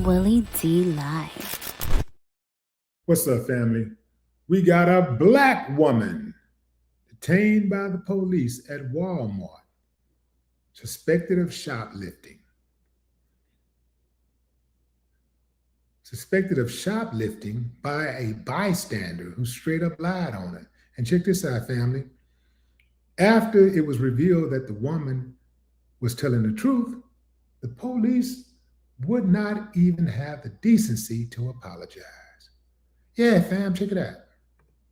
Willie D Live. What's up, family? We got a black woman detained by the police at Walmart, suspected of shoplifting. Suspected of shoplifting by a bystander who straight up lied on it. And check this out, family. After it was revealed that the woman was telling the truth, the police would not even have the decency to apologize. Yeah, fam, check it out.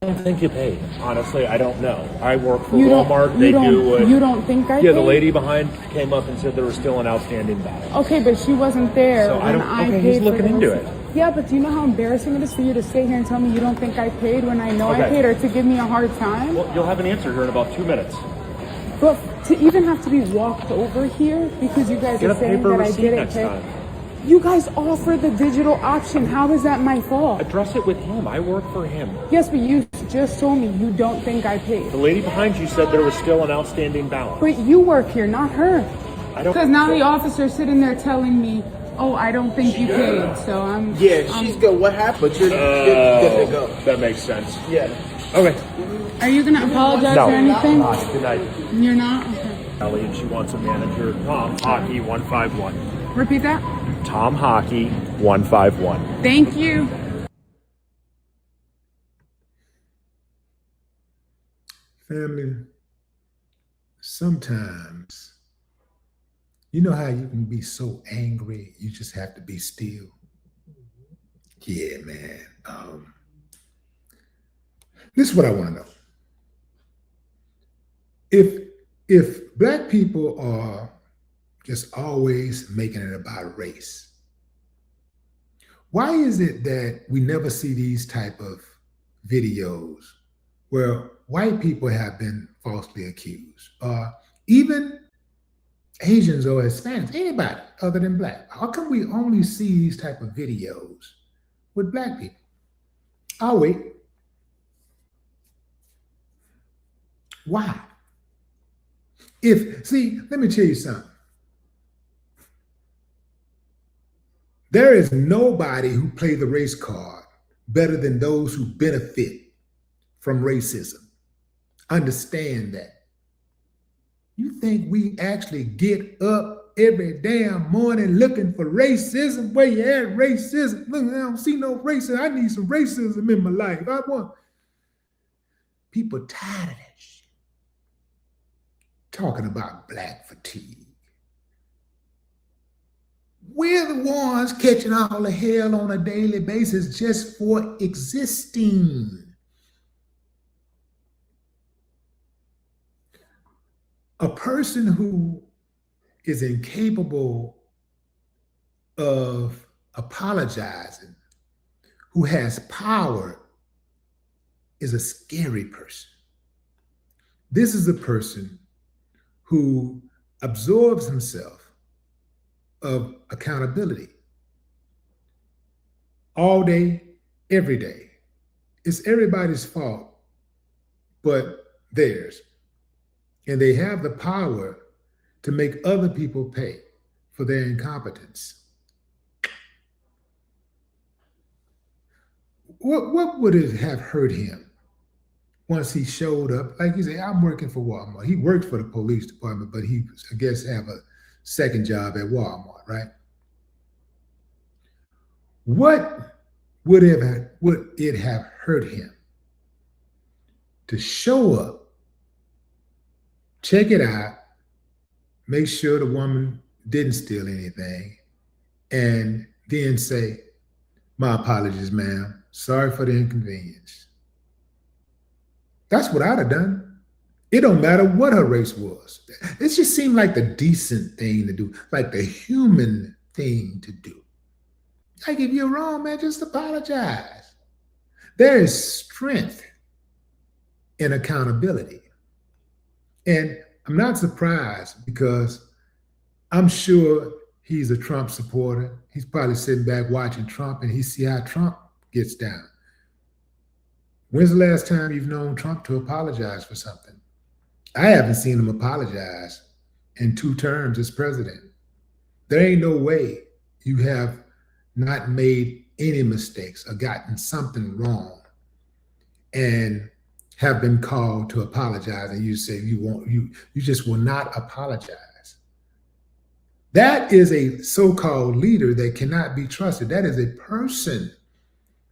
I don't think you paid. Honestly, I don't know. I work for Walmart. They do it. You don't think I paid? Yeah, the lady behind came up and said there was still an outstanding balance. Okay, but she wasn't there. So I don't. Okay, he's looking into it. Yeah, but do you know how embarrassing it is for you to sit here and tell me you don't think I paid when I know I paid, or to give me a hard time? Well, you'll have an answer here in about 2 minutes. But to even have to be walked over here because you guys are saying that I didn't pay. You guys offer the digital option. How is that my fault? Address it with him. I work for him. Yes, but you just told me you don't think I paid. The lady behind you said there was still an outstanding balance. But you work here, not her. I don't. Because now the officer's sitting there telling me, oh, I don't think you paid. So I'm... Yeah, she's good. What happened? But you're good to go. That makes sense. Yeah. Okay. Are you going to apologize No. or anything? Good night. You're not? Okay. Ellie, and she wants a manager. Tom Hockey 151. Repeat that? Tom Hockey 151. Thank you. Family, sometimes, you know how you can be so angry, you just have to be still? Yeah, man. This is what I want to know. If Black people are just always making it about race, why is it that we never see these type of videos where white people have been falsely accused, even Asians or Hispanics, anybody other than Black? How come we only see these type of videos with Black people? I'll wait. Why? Let me tell you something. There is nobody who play the race card better than those who benefit from racism. Understand that. You think we actually get up every damn morning looking for racism? Where you at, racism? Look, I don't see no racism. I need some racism in my life. I want people tired of that shit. Talking about Black fatigue. We're the ones catching all the hell on a daily basis just for existing. A person who is incapable of apologizing, who has power, is a scary person. This is a person who absorbs himself of accountability all day, every day. It's everybody's fault but theirs. And they have the power to make other people pay for their incompetence. What would it have hurt him once he showed up? Like he said, I'm working for Walmart. He worked for the police department, but he, I guess, have a second job at Walmart, right? What would it have hurt him to show up, check it out, make sure the woman didn't steal anything, and then say, my apologies, ma'am. Sorry for the inconvenience. That's what I'd have done. It don't matter what her race was. It just seemed like the decent thing to do, like the human thing to do. Like if you're wrong, man, just apologize. There is strength in accountability. And I'm not surprised because I'm sure he's a Trump supporter. He's probably sitting back watching Trump and he see how Trump gets down. When's the last time you've known Trump to apologize for something? I haven't seen him apologize in 2 terms as president. There ain't no way you have not made any mistakes or gotten something wrong and have been called to apologize, and you say you just will not apologize. That is a so-called leader that cannot be trusted. That is a person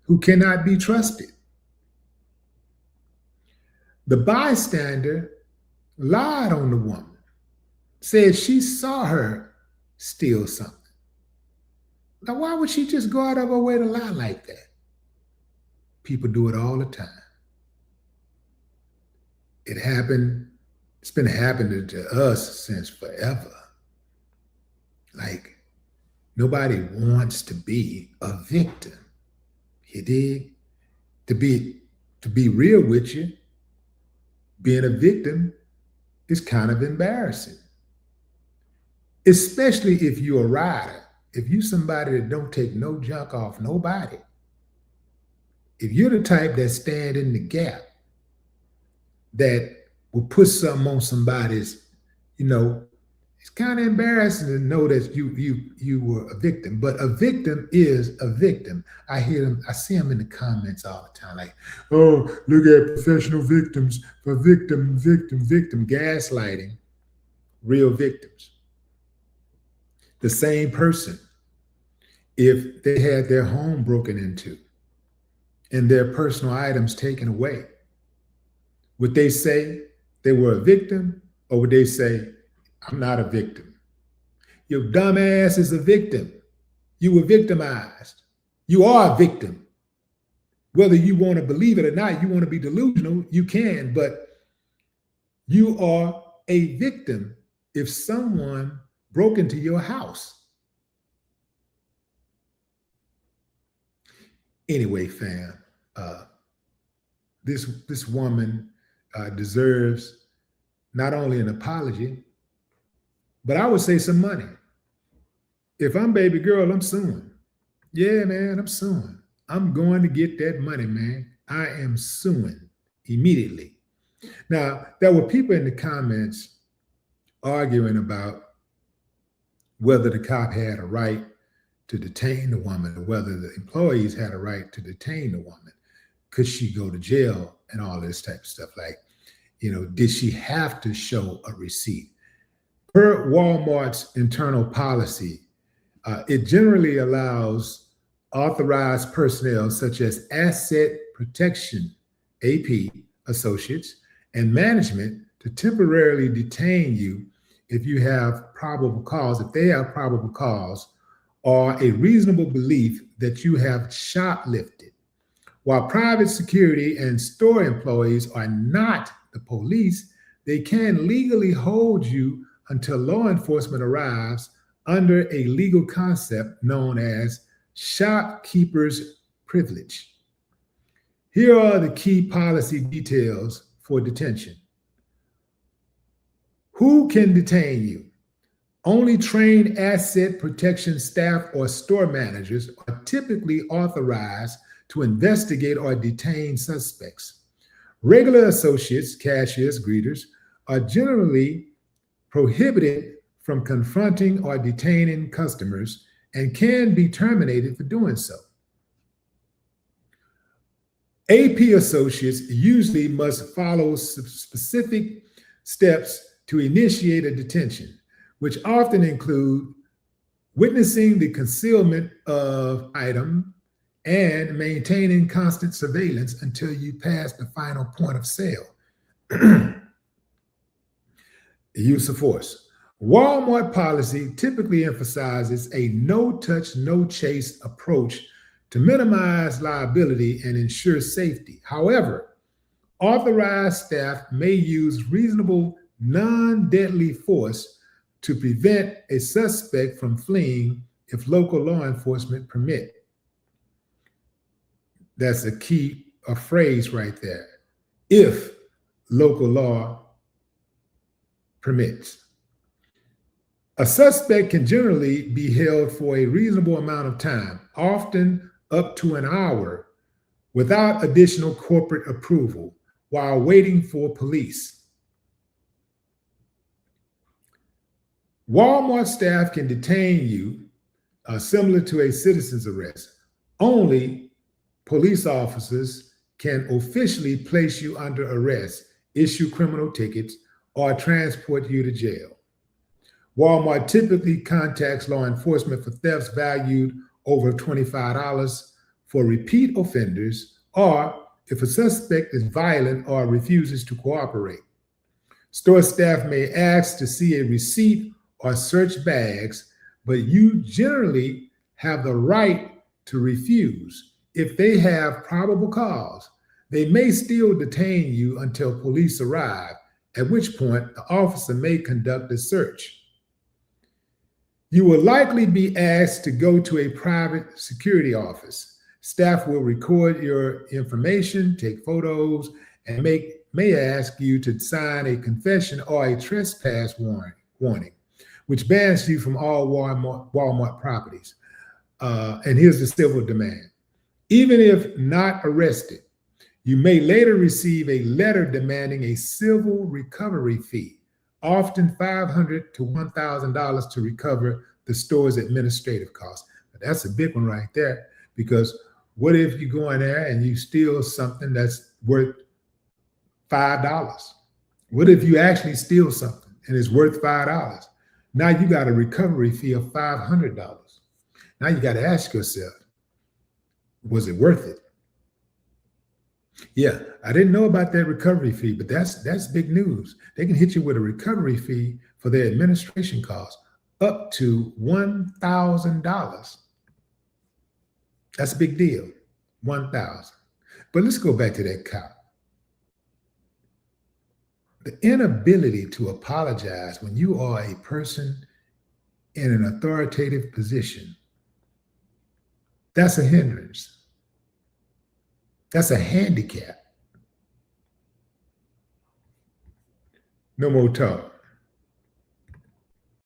who cannot be trusted. The bystander lied on the woman, said she saw her steal something. Now, why would she just go out of her way to lie like that? People do it all the time. It happened, it's been happening to us since forever. Like, nobody wants to be a victim. You dig? To be real with you, being a victim is kind of embarrassing. Especially if you're a rider. If you're somebody that don't take no junk off nobody. If you're the type that stand in the gap, that will put something on somebody's, it's kind of embarrassing to know that you were a victim. But a victim is a victim. I see them in the comments all the time, like, oh, look at professional victims for victim, gaslighting real victims. The same person, if they had their home broken into and their personal items taken away, would they say they were a victim, or would they say, I'm not a victim? Your dumb ass is a victim. You were victimized. You are a victim. Whether you want to believe it or not, you want to be delusional, you can, but you are a victim if someone broke into your house. Anyway, fam, this woman deserves not only an apology, but I would say some money. If I'm baby girl, I'm suing. Yeah, man, I'm suing. I'm going to get that money, man. I am suing immediately. Now, there were people in the comments arguing about whether the cop had a right to detain the woman, or whether the employees had a right to detain the woman. Could she go to jail and all this type of stuff? Like, did she have to show a receipt? Per Walmart's internal policy, it generally allows authorized personnel such as asset protection, AP associates, and management to temporarily detain you if you have probable cause, if they have probable cause or a reasonable belief that you have shoplifted. While private security and store employees are not the police, they can legally hold you until law enforcement arrives under a legal concept known as shopkeepers privilege. Here are the key policy details for detention. Who can detain you? Only trained asset protection staff or store managers are typically authorized to investigate or detain suspects. Regular associates, cashiers, greeters, are generally prohibited from confronting or detaining customers and can be terminated for doing so. AP associates usually must follow specific steps to initiate a detention, which often include witnessing the concealment of item and maintaining constant surveillance until you pass the final point of sale. The use of force. Walmart policy typically emphasizes a no-touch, no-chase approach to minimize liability and ensure safety. However, authorized staff may use reasonable, non-deadly force to prevent a suspect from fleeing if local law enforcement permit. That's a phrase right there. If local law permits. A suspect can generally be held for a reasonable amount of time, often up to an hour, without additional corporate approval, while waiting for police. Walmart staff can detain you similar to a citizen's arrest. Only police officers can officially place you under arrest, issue criminal tickets, or transport you to jail. Walmart typically contacts law enforcement for thefts valued over $25 for repeat offenders, or if a suspect is violent or refuses to cooperate. Store staff may ask to see a receipt or search bags, but you generally have the right to refuse. If they have probable cause, they may still detain you until police arrive, at which point the officer may conduct a search. You will likely be asked to go to a private security office. Staff will record your information, take photos, and may ask you to sign a confession or a trespass warning, which bans you from all Walmart properties. And here's the civil demand. Even if not arrested, you may later receive a letter demanding a civil recovery fee, often $500 to $1,000 to recover the store's administrative costs. That's a big one right there, because what if you go in there and you steal something that's worth $5? What if you actually steal something and it's worth $5? Now you got a recovery fee of $500. Now you got to ask yourself, was it worth it? Yeah, I didn't know about that recovery fee, but that's big news. They can hit you with a recovery fee for their administration costs up to $1,000. That's a big deal, 1,000. But let's go back to that cop. The inability to apologize when you are a person in an authoritative position, that's a hindrance. That's a handicap. No more talk.